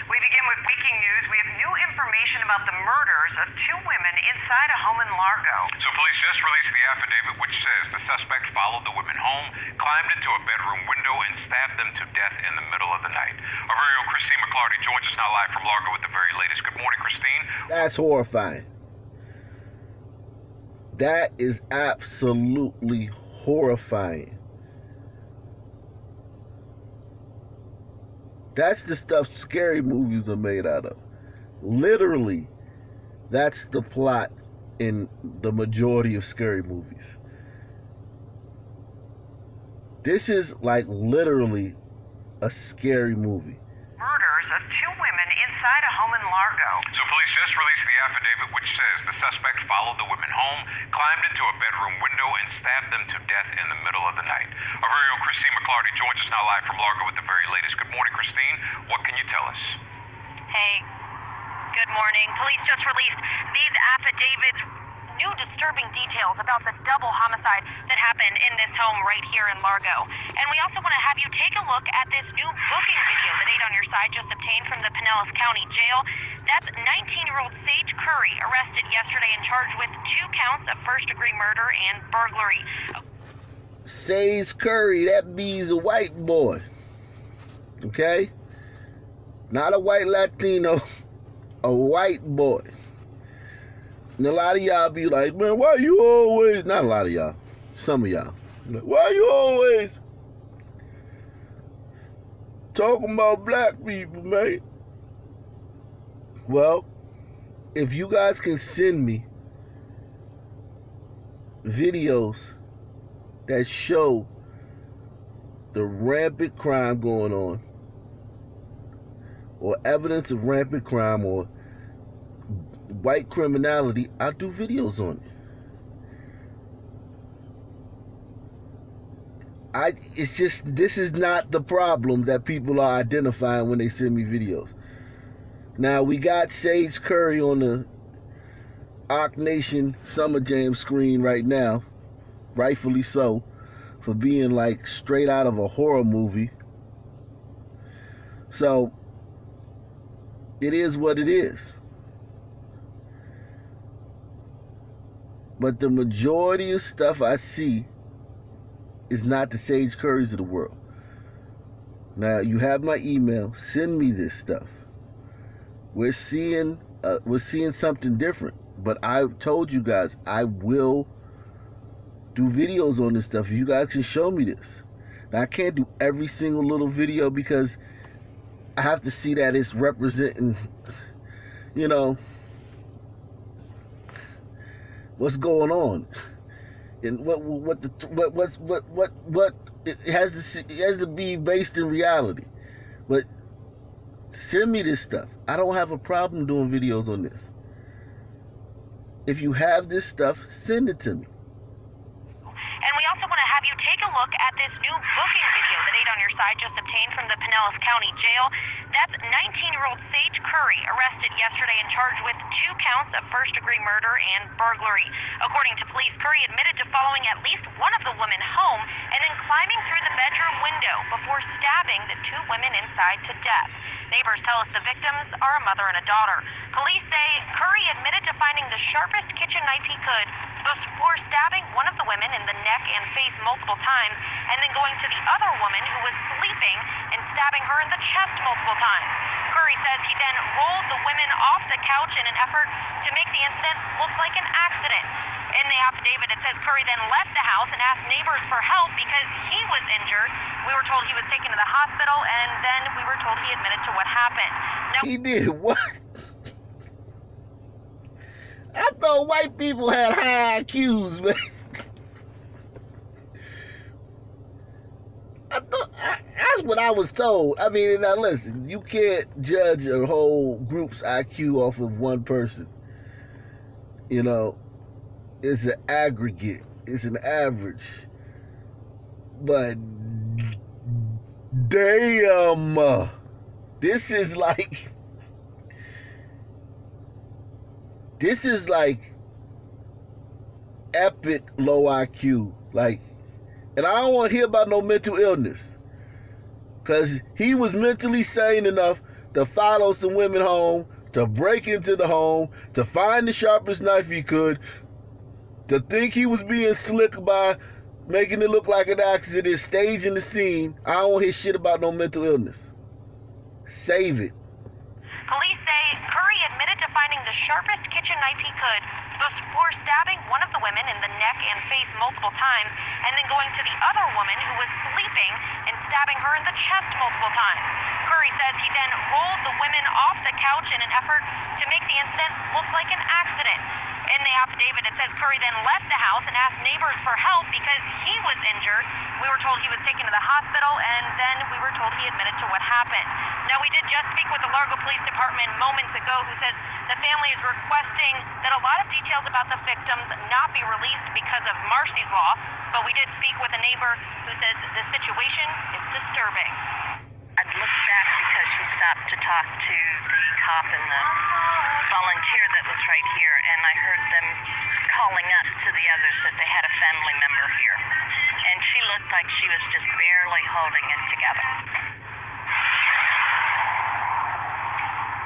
We begin with breaking news. We have new information about the murders of two women inside a home in Largo. So police just released the affidavit which says the suspect followed the women home, climbed into a bedroom window, and stabbed them to death in the middle of the night. Our very own Christine McClarty joins us now live from Largo with the very latest. Good morning, Christine. That's horrifying. That is absolutely horrifying. That's the stuff scary movies are made out of. Literally, that's the plot in the majority of scary movies. This is like literally a scary movie. Murders of two women inside a home in Largo. So police just released the affidavit which says the suspect followed the women home, climbed into a bedroom window, and stabbed them to death in the middle of the night. Our very own Christine McClarty joins us now live from Largo with the very latest. Good morning, Christine. What can you tell us? Hey, good morning. Police just released these affidavits. New disturbing details about the double homicide that happened in this home right here in Largo. And we also want to have you take a look at this new booking video that Aid on Your Side just obtained from the Pinellas County Jail. That's 19-year-old Sage Curry, arrested yesterday and charged with 2 counts of first-degree murder and burglary. Sage Curry, that means a white boy. Okay? Not a white Latino, a white boy. And a lot of y'all be like, man, why you always, not a lot of y'all, some of y'all, like, why you always talking about black people, man? Well, if you guys can send me videos that show the rampant crime going on, or evidence of rampant crime, or white criminality, I do videos on it. It's just, this is not the problem that people are identifying when they send me videos. Now, we got Sage Curry on the Arc Nation Summer Jam screen right now, rightfully so, for being like straight out of a horror movie. So, it is what it is. But the majority of stuff I see is not the Sage Currys of the world. Now, you have my email. Send me this stuff. We're seeing something different. But I've told you guys, I will do videos on this stuff. You guys can show me this. Now, I can't do every single little video because I have to see that it's representing, you know, what's going on, and what it has to be based in reality. But send me this stuff. I don't have a problem doing videos on this. If you have this stuff, send it to me. And we also want to have you take a look at this new booking video that Aid on Your Side just obtained from the Pinellas County Jail. That's 19-year-old Sage Curry, arrested yesterday and charged with 2 counts of first-degree murder and burglary. According to police, Curry admitted to following at least one of the women home and then climbing through the bedroom window before stabbing the 2 women inside to death. Neighbors tell us the victims are a mother and a daughter. Police say Curry admitted to finding the sharpest kitchen knife he could before stabbing one of the women in the neck and face multiple times, and then going to the other woman who was sleeping and stabbing her in the chest multiple times. Curry says he then rolled the women off the couch in an effort to make the incident look like an accident. In the affidavit, it says Curry then left the house and asked neighbors for help because he was injured. We were told he was taken to the hospital, and then we were told he admitted to what happened. Now, He did what? I thought white people had high IQs, man. That's what I was told. I mean, now listen, you can't judge a whole group's IQ off of one person. You know, it's an aggregate. It's an average. But damn, this is like epic low IQ. Like, and I don't want to hear about no mental illness, because he was mentally sane enough to follow some women home, to break into the home, to find the sharpest knife he could, to think he was being slick by making it look like an accident, staging the scene. I don't want to hear shit about no mental illness. Save it. Police say Curry admitted to finding the sharpest kitchen knife he could before stabbing one of the women in the neck and face multiple times, and then going to the other woman who was sleeping and stabbing her in the chest multiple times. Curry says he then rolled the women off the couch in an effort to make the incident look like an accident. In the affidavit, it says Curry then left the house and asked neighbors for help because he was injured. We were told he was taken to the hospital, and then we were told he admitted to what happened. Now, we did just speak with the Largo Police Department moments ago, who says the family is requesting that a lot of details about the victims not be released because of Marcy's Law, but we did speak with a neighbor who says the situation is disturbing. I'd looked back because she stopped to talk to the cop and the volunteer that was right here, and I heard them calling up to the others that they had a family member here. And she looked like she was just barely holding it together.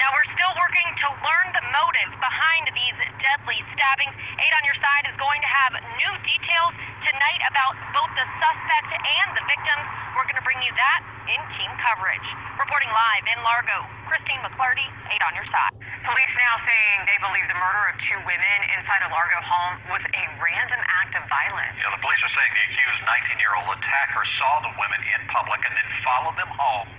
Now, we're still working to learn the motive behind these deadly stabbings. 8 on Your Side is going to have new details tonight about both the suspect and the victims. We're going to bring you that in team coverage. Reporting live in Largo, Christine McClarty, 8 on Your Side. Police now saying they believe the murder of 2 women inside a Largo home was a random act of violence. Yeah, the police are saying the accused 19-year-old attacker saw the women in public and then followed them home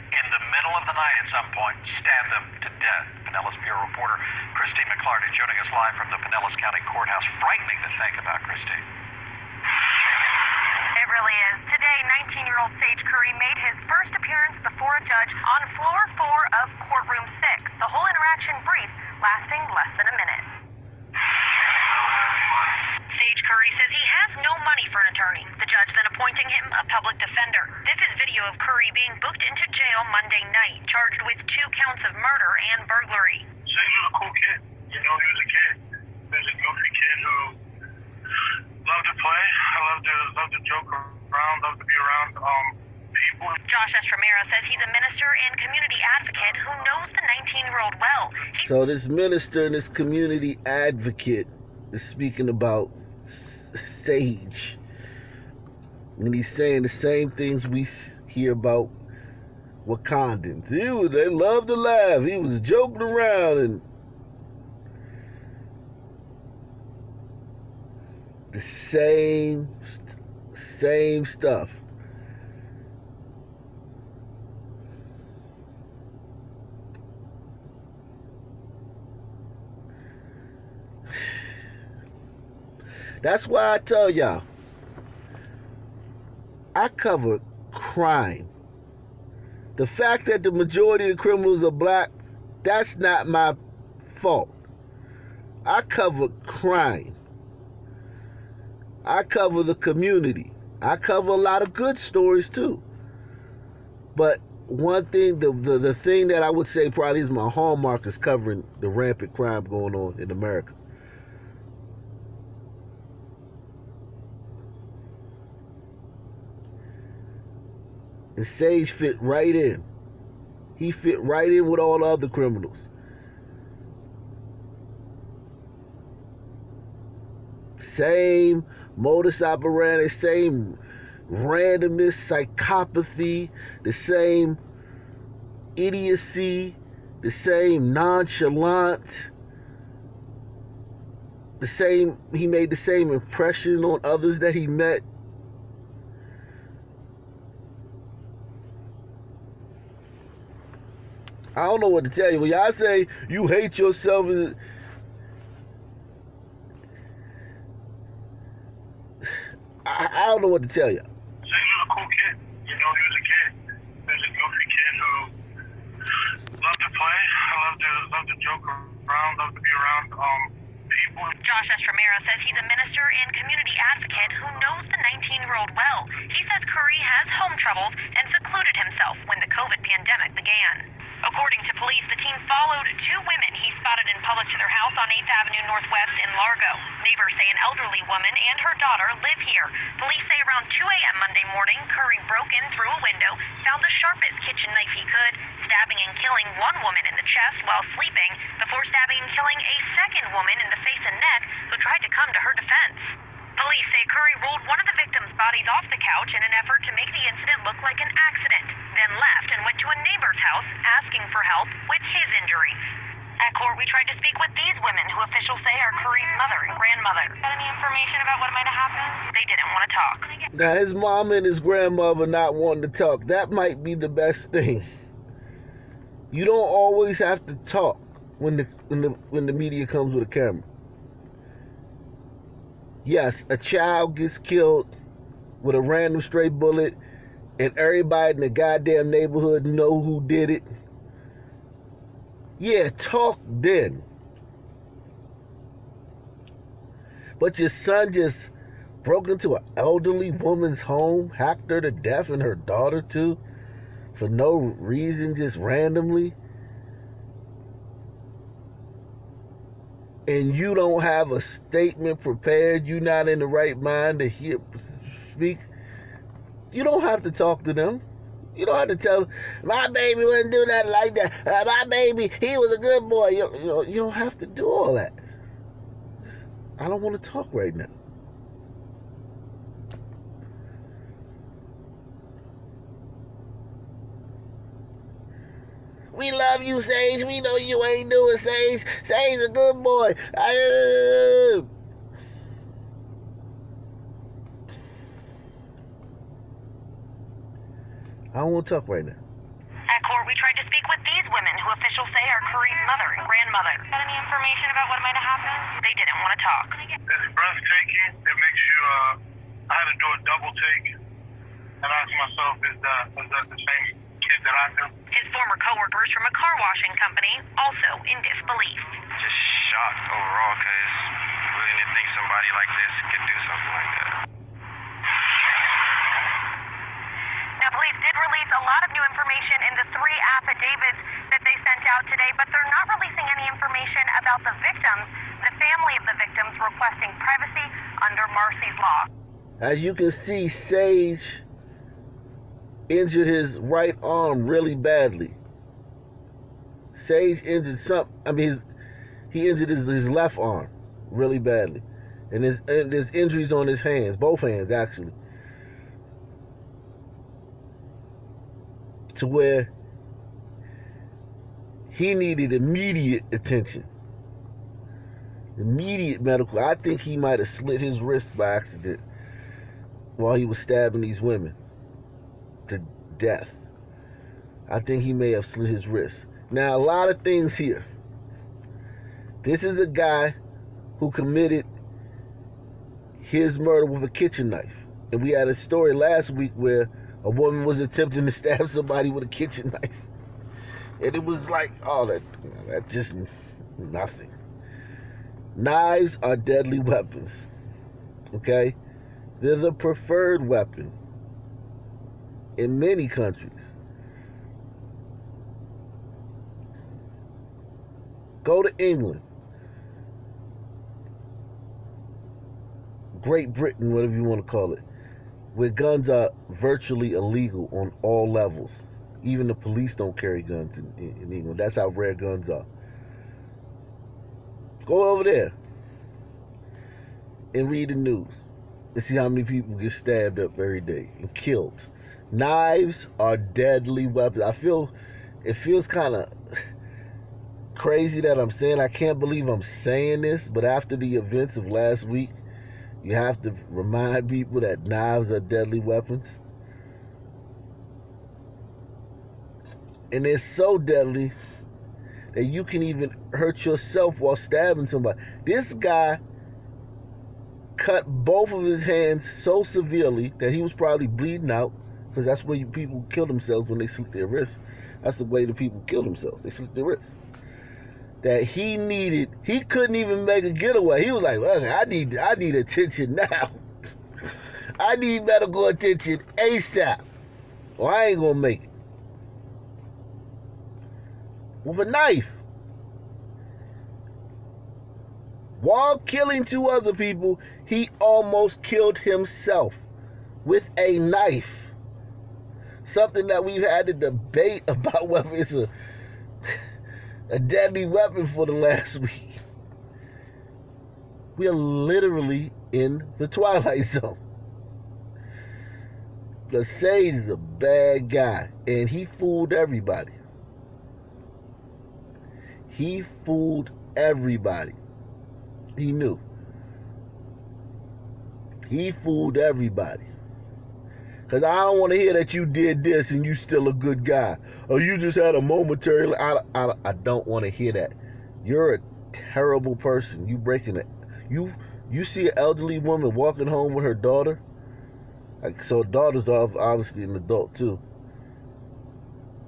in the middle of the night at some point, stabbed them to death. Pinellas Bureau reporter Christine McClarty joining us live from the Pinellas County Courthouse. Frightening to think about, Christine. It really is. Today, 19-year-old Sage Curry made his first appearance before a judge on floor 4 of courtroom 6. The whole interaction brief, lasting less than a minute. Sage Curry says he has no money for an attorney. The judge then appointing him a public defender. This is video of Curry being booked into jail Monday night, charged with 2 counts of murder and burglary. Sage was a cool kid. You know, he was a kid. He was a goofy kid who loved to play. I loved to joke around, loved to be around people. Josh Estromera says he's a minister and community advocate who knows the 19-year-old well. So this minister and this community advocate is speaking about Sage, and he's saying the same things we hear about Wakandans. They love to laugh. He was joking around, and the same stuff. That's why I tell y'all, I cover crime. The fact that the majority of the criminals are black, that's not my fault. I cover crime. I cover the community. I cover a lot of good stories too. But one thing, the thing that I would say probably is my hallmark is covering the rampant crime going on in America. And Sage fit right in. He fit right in with all the other criminals. Same modus operandi, same randomness, psychopathy, the same idiocy, the same nonchalance, he made the same impression on others that he met. I don't know what to tell you. When y'all say you hate yourself, I don't know what to tell you. Sage was a cool kid. You know, he was a kid. He was a goofy kid who loved to play. I loved to joke around, loved to be around people. Josh Estromera says he's a minister and community advocate who knows the 19-year-old well. He says Curry has home troubles and secluded himself when the COVID pandemic began. According to police, the teen followed two women he spotted in public to their house on 8th Avenue Northwest in Largo. Neighbors say an elderly woman and her daughter live here. Police say around 2 a.m. Monday morning, Curry broke in through a window, found the sharpest kitchen knife he could, stabbing and killing one woman in the chest while sleeping, before stabbing and killing a second woman in the face and neck who tried to come to her defense. Police say Curry rolled one of the victims' bodies off the couch in an effort to make the incident look like an accident, then left and went to a neighbor's house asking for help with his injuries. At court, we tried to speak with these women, who officials say are Curry's mother and grandmother. Got any information about what might have happened? They didn't want to talk. Now, his mom and his grandmother not wanting to talk, that might be the best thing. You don't always have to talk when the media comes with a camera. Yes, a child gets killed with a random stray bullet and everybody in the goddamn neighborhood know who did it. Yeah, talk then. But your son just broke into an elderly woman's home, hacked her to death and her daughter too, for no reason, just randomly. And you don't have a statement prepared, you're not in the right mind to speak, you don't have to talk to them. You don't have to tell them, my baby wouldn't do nothing like that. My baby, he was a good boy. You don't have to do all that. I don't want to talk right now. We love you, Sage. We know you ain't doing Sage. Sage's a good boy. I don't want to talk right now. At court, we tried to speak with these women, who officials say are Curry's mother and grandmother. Got any information about what might have happened? They didn't want to talk. It's breathtaking. It makes you, I had to do a double take and ask myself, is that the same kid that I knew? His former co-workers from a car washing company also in disbelief. Just shocked overall, because I really didn't think somebody like this could do something like that. Now, police did release a lot of new information in the 3 affidavits that they sent out today, but they're not releasing any information about the victims, the family of the victims requesting privacy under Marsy's law. As you can see, Sage injured his right arm really badly. Sage injured he injured his left arm really badly. And there's injuries on his hands, both hands actually. To where he needed immediate attention. Immediate medical. I think he might have slit his wrist by accident while he was stabbing these women to death. I think he may have slit his wrist. Now, a lot of things here. This is a guy who committed his murder with a kitchen knife. And we had a story last week where a woman was attempting to stab somebody with a kitchen knife. And it was like, oh, that just nothing. Knives are deadly weapons. Okay? They're the preferred weapon in many countries. Go to England, Great Britain, whatever you want to call it, where guns are virtually illegal on all levels. Even the police don't carry guns in England. That's how rare guns are. Go over there and read the news and see how many people get stabbed up every day and killed. Knives are deadly weapons. It feels kind of crazy that I'm saying, I can't believe I'm saying this, but after the events of last week, you have to remind people that knives are deadly weapons. And they're so deadly that you can even hurt yourself while stabbing somebody. This guy cut both of his hands so severely that he was probably bleeding out, because that's where people kill themselves when they slit their wrists. That's the way the people kill themselves. They slit their wrists. That he couldn't even make a getaway. He was like, well, I need attention now. I need medical attention ASAP, or I ain't gonna make it. with a knife. While killing 2 other people, he almost killed himself with a knife. Something that we've had to debate about whether it's a deadly weapon for the last week. We are literally in the Twilight Zone. The Sage is a bad guy, and he fooled everybody. He fooled everybody. He knew. He fooled everybody. Because I don't want to hear that you did this and you still a good guy. Or you just had a momentary... I don't want to hear that. You're a terrible person. You breaking it. You see an elderly woman walking home with her daughter. Like, so daughter's obviously an adult too.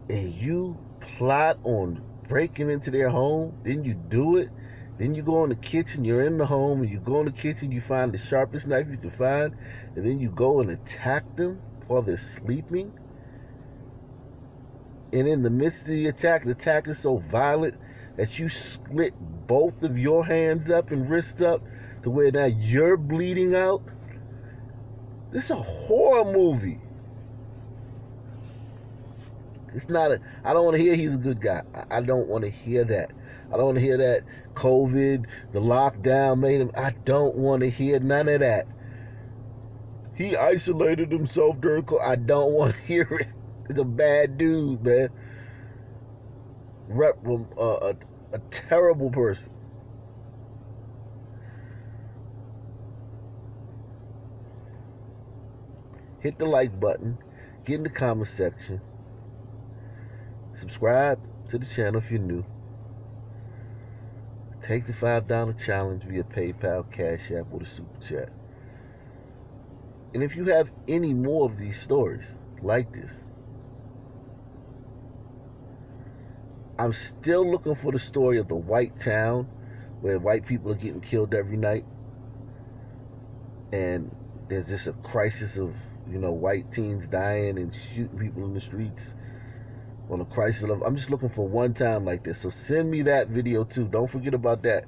And you plot on breaking into their home. Then you do it. Then you go in the kitchen. You're in the home. And you go in the kitchen. You find the sharpest knife you can find. And then you go and attack them while they're sleeping. And in the midst of the attack is so violent that you split both of your hands up and wrists up to where now you're bleeding out. This is a horror movie. It's not I don't want to hear he's a good guy. I don't want to hear that. I don't want to hear that COVID, the lockdown made him. I don't want to hear none of that. He isolated himself during COVID. I don't want to hear it. He's a bad dude, man. A terrible person. Hit the like button. Get in the comment section. Subscribe to the channel if you're new. Take the $5 challenge via PayPal, Cash App, or the Super Chat. And if you have any more of these stories like this, I'm still looking for the story of the white town where white people are getting killed every night. And there's just a crisis of, white teens dying and shooting people in the streets on a crisis level. I'm just looking for one time like this. So send me that video too. Don't forget about that.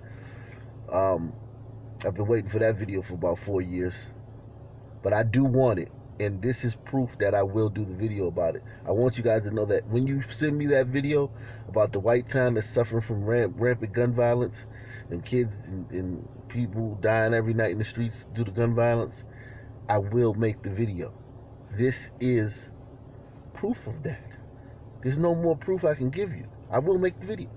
I've been waiting for that video for about 4 years. But I do want it. And this is proof that I will do the video about it. I want you guys to know that when you send me that video about the white town that's suffering from rampant gun violence and kids and people dying every night in the streets due to gun violence, I will make the video. This is proof of that. There's no more proof I can give you. I will make the video.